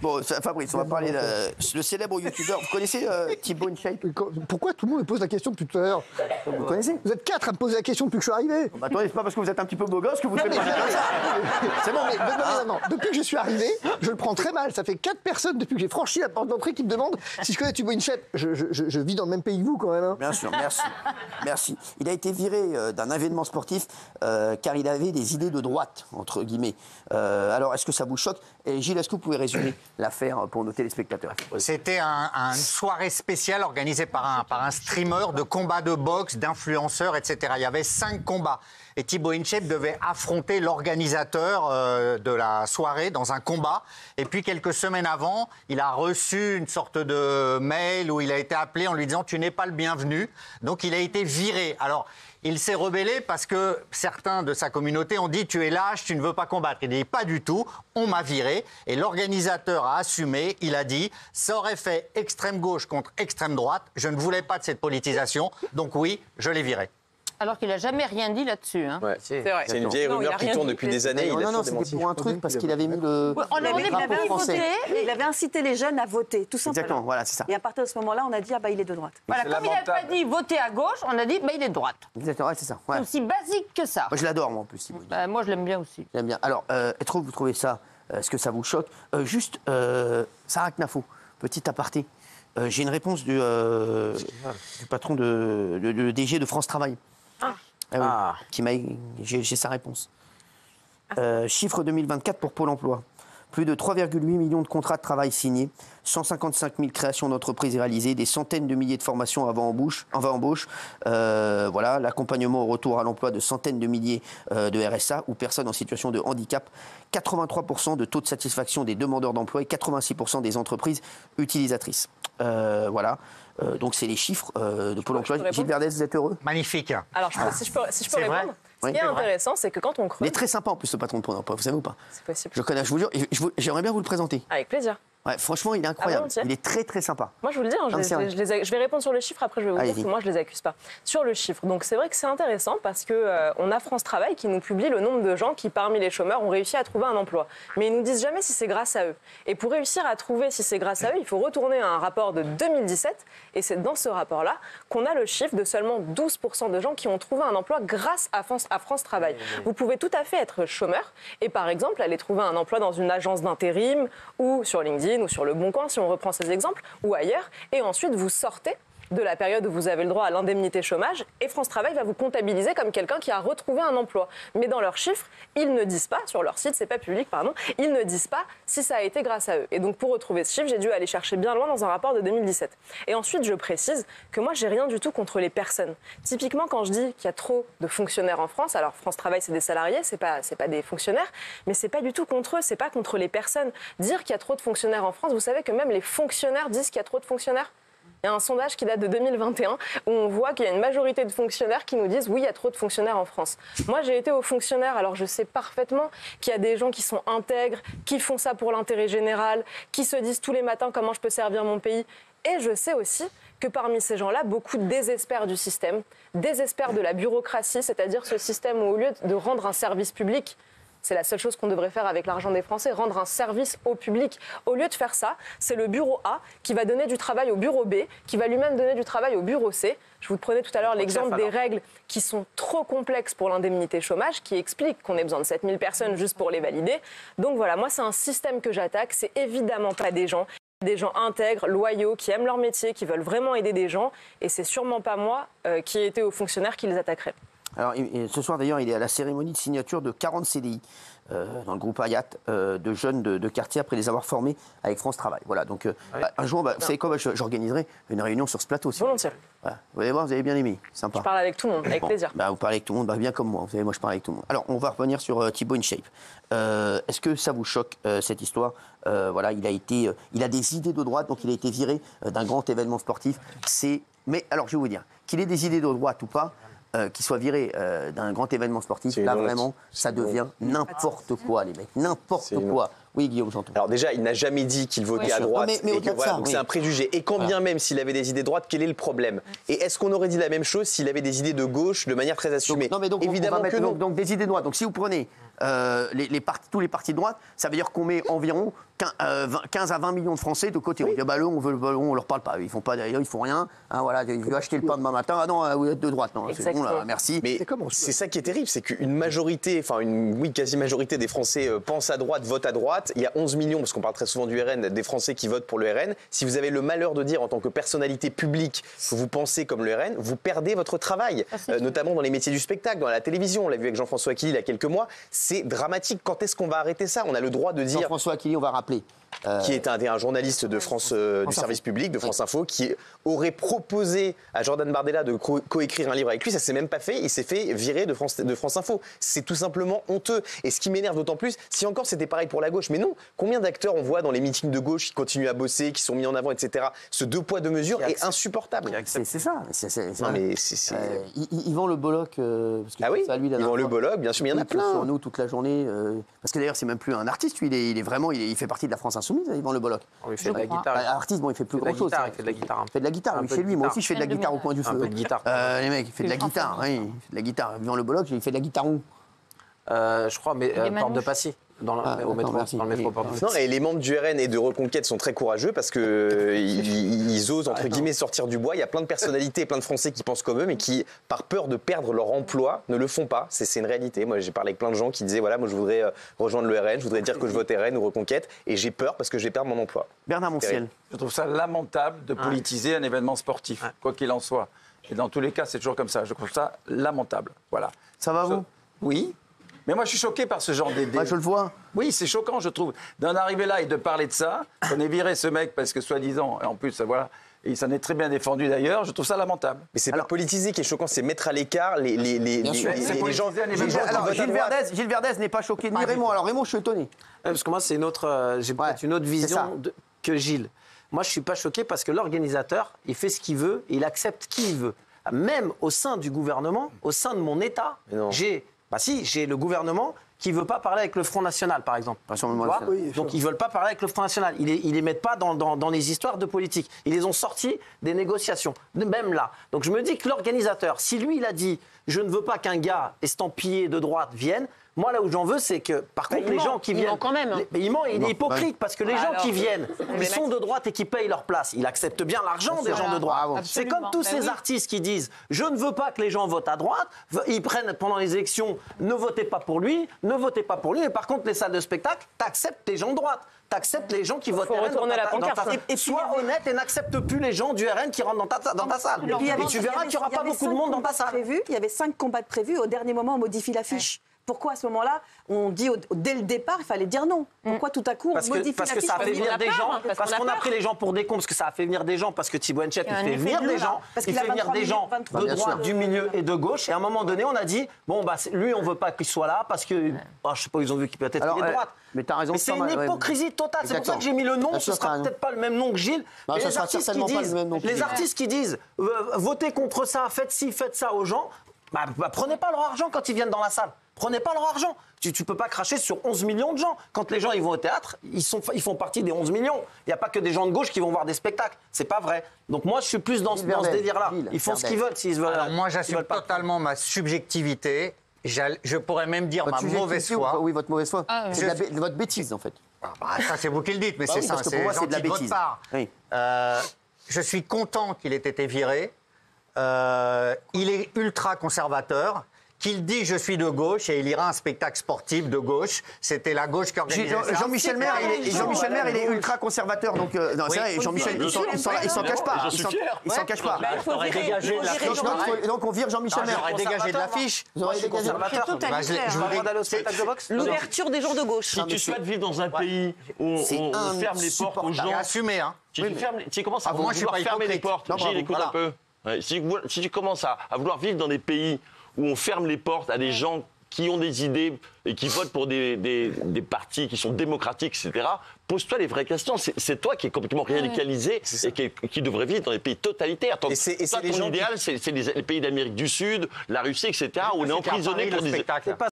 Bon, Fabrice, on va parler de le célèbre youtubeur. Vous connaissez Thibaut InShape? Pourquoi tout le monde me pose la question depuis tout à l'heure? Vous connaissez? Vous êtes 4 à me poser la question depuis que je suis arrivé. Bah, attendez, c'est pas parce que vous êtes un petit peu beau gosse que vous faites pas ça. C'est bon, non. Depuis que je suis arrivé, je le prends très mal. Ça fait 4 personnes depuis que j'ai franchi la porte d'entrée qui me demandent si je connais Thibaut InShape. Je vis dans le même pays que vous, quand même. Hein. Bien sûr, merci. Il a été viré d'un événement sportif car il avait des idées de droite, entre guillemets. Alors, est-ce que ça vous choque? Et Gilles, est-ce que vous pouvez résumer l'affaire pour nos téléspectateurs? C'était une soirée spéciale organisée par un streamer de combats de boxe, d'influenceurs, etc. Il y avait 5 combats. Et Thibaut InShape devait affronter l'organisateur de la soirée dans un combat. Et puis, quelques semaines avant, il a reçu une sorte de mail où il a été appelé en lui disant « Tu n'es pas le bienvenu ». Donc, il a été viré. Alors, il s'est rebellé parce que certains de sa communauté ont dit « Tu es lâche, tu ne veux pas combattre ». Il dit « Pas du tout, on m'a viré ». Et l'organisateur a assumé, il a dit « Ça aurait fait extrême gauche contre extrême droite, je ne voulais pas de cette politisation, donc oui, je l'ai viré ». Alors qu'il n'a jamais rien dit là-dessus. Hein. Ouais. C'est vrai. C'est une vieille rumeur qui tourne depuis des années. Non, c'était pour un truc parce qu'il avait mis le. On avait voté. Il avait incité les jeunes à voter, tout simplement. Exactement, voilà, c'est ça. Et à partir de ce moment-là, on a dit, ah bah il est de droite. Voilà, comme il n'avait pas dit voter à gauche, on a dit, bah il est de droite. Exactement, ouais, c'est ça. Ouais. C'est aussi basique que ça. Moi, je l'adore, moi, en plus. Moi, je l'aime bien aussi. J'aime bien. Alors, est-ce que vous trouvez ça, est-ce que ça vous choque? Juste, Sarah Knafo, petit aparté. J'ai une réponse du patron de DG de France Travail. J'ai sa réponse. Chiffre 2024 pour Pôle emploi. Plus de 3,8 millions de contrats de travail signés, 155 000 créations d'entreprises réalisées, des centaines de milliers de formations avant embauche. Voilà, l'accompagnement au retour à l'emploi de centaines de milliers de RSA ou personnes en situation de handicap. 83% de taux de satisfaction des demandeurs d'emploi et 86% des entreprises utilisatrices. Voilà. Donc, c'est les chiffres de Pôle emploi. Gilles Verdez, vous êtes heureux? Magnifique. Alors, si je peux répondre, ce qui est intéressant, c'est que quand on creuse... Il est très sympa, en plus, ce patron de Pôle emploi, vous savez ou pas? C'est possible. Je le connais, je vous jure. J'aimerais bien vous le présenter. Avec plaisir. Ouais, franchement, il est incroyable. Il est très, très sympa. Moi, je vous le dis, hein, je vais répondre sur le chiffre, après je vais vous dire que moi, je ne les accuse pas. Sur le chiffre, donc c'est vrai que c'est intéressant parce qu'on a France Travail qui nous publie le nombre de gens qui, parmi les chômeurs, ont réussi à trouver un emploi. Mais ils ne nous disent jamais si c'est grâce à eux. Et pour réussir à trouver si c'est grâce à eux, il faut retourner à un rapport de 2017. Et c'est dans ce rapport-là qu'on a le chiffre de seulement 12% de gens qui ont trouvé un emploi grâce à France Travail. Vous pouvez tout à fait être chômeur et, par exemple, aller trouver un emploi dans une agence d'intérim ou sur LinkedIn ou sur Le Bon Coin, si on reprend ces exemples, ou ailleurs, et ensuite vous sortez de la période où vous avez le droit à l'indemnité chômage et France Travail va vous comptabiliser comme quelqu'un qui a retrouvé un emploi. Mais dans leurs chiffres, ils ne disent pas, sur leur site, c'est pas public, pardon, ils ne disent pas si ça a été grâce à eux. Et donc pour retrouver ce chiffre, j'ai dû aller chercher bien loin dans un rapport de 2017. Et ensuite, je précise que moi, j'ai rien du tout contre les personnes. Typiquement, quand je dis qu'il y a trop de fonctionnaires en France, alors France Travail, c'est des salariés, c'est pas des fonctionnaires, mais c'est pas du tout contre eux, c'est pas contre les personnes. Dire qu'il y a trop de fonctionnaires en France, vous savez que même les fonctionnaires disent qu'il y a trop de fonctionnaires. Il y a un sondage qui date de 2021 où on voit qu'il y a une majorité de fonctionnaires qui nous disent oui, il y a trop de fonctionnaires en France. Moi, j'ai été aux fonctionnaires, alors je sais parfaitement qu'il y a des gens qui sont intègres, qui font ça pour l'intérêt général, qui se disent tous les matins comment je peux servir mon pays. Et je sais aussi que parmi ces gens-là, beaucoup désespèrent du système, désespèrent de la bureaucratie, c'est-à-dire ce système où au lieu de rendre un service public, c'est la seule chose qu'on devrait faire avec l'argent des Français, rendre un service au public. Au lieu de faire ça, c'est le bureau A qui va donner du travail au bureau B, qui va lui-même donner du travail au bureau C. Je vous prenais tout à l'heure l'exemple des règles qui sont trop complexes pour l'indemnité chômage, qui expliquent qu'on ait besoin de 7000 personnes juste pour les valider. Donc voilà, moi c'est un système que j'attaque, c'est évidemment pas des gens intègres, loyaux, qui aiment leur métier, qui veulent vraiment aider des gens. Et c'est sûrement pas moi qui ai été aux fonctionnaires qui les attaquerait. Alors, ce soir, d'ailleurs, il est à la cérémonie de signature de 40 CDI dans le groupe Hayat, de jeunes de quartier, après les avoir formés avec France Travail. Voilà, donc un jour, vous savez quoi, j'organiserai une réunion sur ce plateau. Volontiers. Voilà. Vous allez voir, vous avez bien aimé, sympa. Je parle avec tout le monde, avec plaisir. Vous parlez avec tout le monde, bien comme moi. Vous savez, moi, je parle avec tout le monde. Alors, on va revenir sur Thibaut InShape. Est-ce que ça vous choque, cette histoire? Voilà, il a des idées de droite, donc il a été viré d'un grand événement sportif. Mais alors, je vais vous dire, qu'il ait des idées de droite ou pas, qu'il soit viré d'un grand événement sportif, là vraiment, ça devient n'importe quoi, les mecs, n'importe quoi. Oui, Guillaume, j'entends. Alors déjà, il n'a jamais dit qu'il votait à droite. Donc c'est un préjugé. Et quand bien même s'il avait des idées de droite, quel est le problème? Et est-ce qu'on aurait dit la même chose s'il avait des idées de gauche de manière très assumée? Donc, évidemment que non. Donc des idées de droite. Donc si vous prenez tous les partis de droite, ça veut dire qu'on met environ 15 à 20 millions de Français de côté. On dit, bah, on veut le ballon, on leur parle pas. Ils font pas d'ailleurs, ils font rien. Hein, voilà, ils veulent acheter le pain demain matin. Ah non, vous êtes de droite. Non, c'est bon, là, merci. Mais c'est ça qui est terrible, c'est qu'une majorité, enfin une quasi-majorité des Français pensent à droite, votent à droite. Il y a 11 millions, parce qu'on parle très souvent du RN, des Français qui votent pour le RN. Si vous avez le malheur de dire en tant que personnalité publique que vous pensez comme le RN, vous perdez votre travail, notamment dans les métiers du spectacle, dans la télévision. On l'a vu avec Jean-François Aquili il y a quelques mois. C'est dramatique. Quand est-ce qu'on va arrêter ça? On a le droit de dire... Jean-François Aquili, on va rappeler. Qui est un journaliste de France, du service public, de France Info, qui aurait proposé à Jordan Bardella de coécrire un livre avec lui. Ça s'est même pas fait. Il s'est fait virer de France Info. C'est tout simplement honteux. Et ce qui m'énerve d'autant plus, si encore c'était pareil pour la gauche, mais non. Combien d'acteurs on voit dans les meetings de gauche qui continuent à bosser, qui sont mis en avant, etc. Ce deux poids deux mesures est insupportable. C'est ça. Non, mais Yvan Le Bolloc, parce que ah oui, à lui, Yvan Le Bolloc, bien sûr, mais il y en a plein. Sur nous toute la journée. Parce que d'ailleurs, c'est même plus un artiste. Lui, il est vraiment, il fait partie de la France Insoumise, Yvan Le Bolloc. Il fait de la guitare. Artiste, bon, il fait plus grand chose. Il fait de la guitare. Il fait de la guitare, chez lui. Moi aussi, je fais de la guitare au coin du feu. Un peu de guitare. Les mecs, il fait de la guitare. Oui, il fait de la guitare. Yvan Le Bolloc, il fait de la guitare où? Je crois, mais Porte de Passy. Au métro, dans le métro. Non, et les membres du RN et de Reconquête sont très courageux parce qu'ils osent, entre guillemets, sortir du bois. Il y a plein de personnalités, plein de Français qui pensent comme eux, mais qui, par peur de perdre leur emploi, ne le font pas. C'est une réalité. Moi, j'ai parlé avec plein de gens qui disaient, voilà, moi, je voudrais rejoindre le RN, je voudrais dire que je vote RN ou Reconquête, et j'ai peur parce que je vais perdre mon emploi. Bernard Montiel. Je trouve ça lamentable de politiser un événement sportif, quoi qu'il en soit. Et dans tous les cas, c'est toujours comme ça. Je trouve ça lamentable. Voilà. Ça va, vous? Oui. Mais moi, je suis choqué par ce genre d'idée. Moi, je le vois. Oui, c'est choquant, je trouve. D'en arriver là et de parler de ça, qu'on ait viré ce mec parce que, soi-disant, et en plus, voilà, et il s'en est très bien défendu d'ailleurs, je trouve ça lamentable. Mais c'est pas politiser qui est choquant, c'est mettre à l'écart les gens. Alors, Gilles Verdez n'est pas choqué, ni Raymond. Alors, Raymond, je suis étonné. Parce que moi, c'est j'ai peut-être une autre vision que Gilles. Moi, je ne suis pas choqué parce que l'organisateur, il fait ce qu'il veut et il accepte qui il veut. Même au sein du gouvernement, au sein de mon État, j'ai le gouvernement qui ne veut pas parler avec le Front National, par exemple. Donc, ils ne veulent pas parler avec le Front National. Ils les mettent pas dans les histoires de politique. Ils les ont sortis des négociations, même là. Donc, je me dis que l'organisateur, si lui, il a dit « je ne veux pas qu'un gars estampillé de droite vienne », moi, là où j'en veux, c'est que, par contre, les gens qui viennent... quand même. Il ment, il est hypocrite, parce que les gens qui viennent, ils sont de droite et qui payent leur place. Il accepte bien l'argent des gens de droite. C'est comme tous ces artistes qui disent « je ne veux pas que les gens votent à droite », ils prennent pendant les élections « ne votez pas pour lui, ne votez pas pour lui », et par contre, les salles de spectacle, t'acceptes les gens de droite. T'acceptes les gens qui votent RN dans ta salle. Sois honnête et n'accepte plus les gens du RN qui rentrent dans ta salle. Et tu verras qu'il n'y aura pas beaucoup de monde dans ta salle. Il y avait 5 combats de prévus. Au dernier moment, on modifie l'affiche. Pourquoi à ce moment-là, on dit dès le départ, il fallait dire non? Pourquoi tout à coup on modifie l'affiche? Parce que ça a fait venir des gens, parce qu'on a pris les gens pour des cons, parce que ça a fait venir des gens, parce que Thibault Inchep, il fait venir des gens, il fait venir des gens de droite, du milieu et de gauche. Et à un moment donné, on a dit, bon, bah, lui, on veut pas qu'il soit là, parce que, je sais pas, ils ont vu qu'il peut être de droite. Mais t'as raison. Mais c'est une hypocrisie totale. C'est pour ça que j'ai mis le nom. Ce sera peut-être pas le même nom que Gilles. Mais les artistes qui disent, votez contre ça, faites ci, faites ça aux gens, prenez pas leur argent quand ils viennent dans la salle. Prenez pas leur argent. Tu peux pas cracher sur 11 millions de gens. Quand les gens ils vont au théâtre, ils font partie des 11 millions. Il n'y a pas que des gens de gauche qui vont voir des spectacles. C'est pas vrai. Donc moi, je suis plus dans ce délire-là. Ils font ce qu'ils veulent s'ils veulent. Alors moi, j'assume totalement ma subjectivité. Je pourrais même dire ma mauvaise foi. Oui, votre mauvaise foi. C'est votre bêtise, en fait. Ça, c'est vous qui le dites, mais c'est ça. Parce que pour moi, c'est de la bêtise. Oui. Je suis content qu'il ait été viré. Il est ultra conservateur. Qu'il dit je suis de gauche et il ira à un spectacle sportif de gauche. C'était la gauche qui organisait ça. Jean-Michel Maire, il est ultra conservateur. Donc, non, c'est vrai, Jean-Michel, il s'en cache pas. Il s'en cache pas. Donc, on vire Jean-Michel Maire. J'aurais dégagé de l'affiche. Vous aurez dégagé l'ouverture des gens de gauche. Si tu souhaites vivre dans un pays où on ferme les portes aux gens. Assumé, hein. Tu commences à vouloir fermer les portes. Gilles, écoute un peu. Si tu commences à vouloir vivre dans des pays où on ferme les portes à des gens qui ont des idées et qui votent pour des partis qui sont démocratiques, etc., pose-toi les vraies questions. C'est toi qui es complètement radicalisé et qui devrait vivre dans des pays totalitaires. Ton idéal, c'est les pays d'Amérique du Sud, la Russie, etc., où on est emprisonné pour des...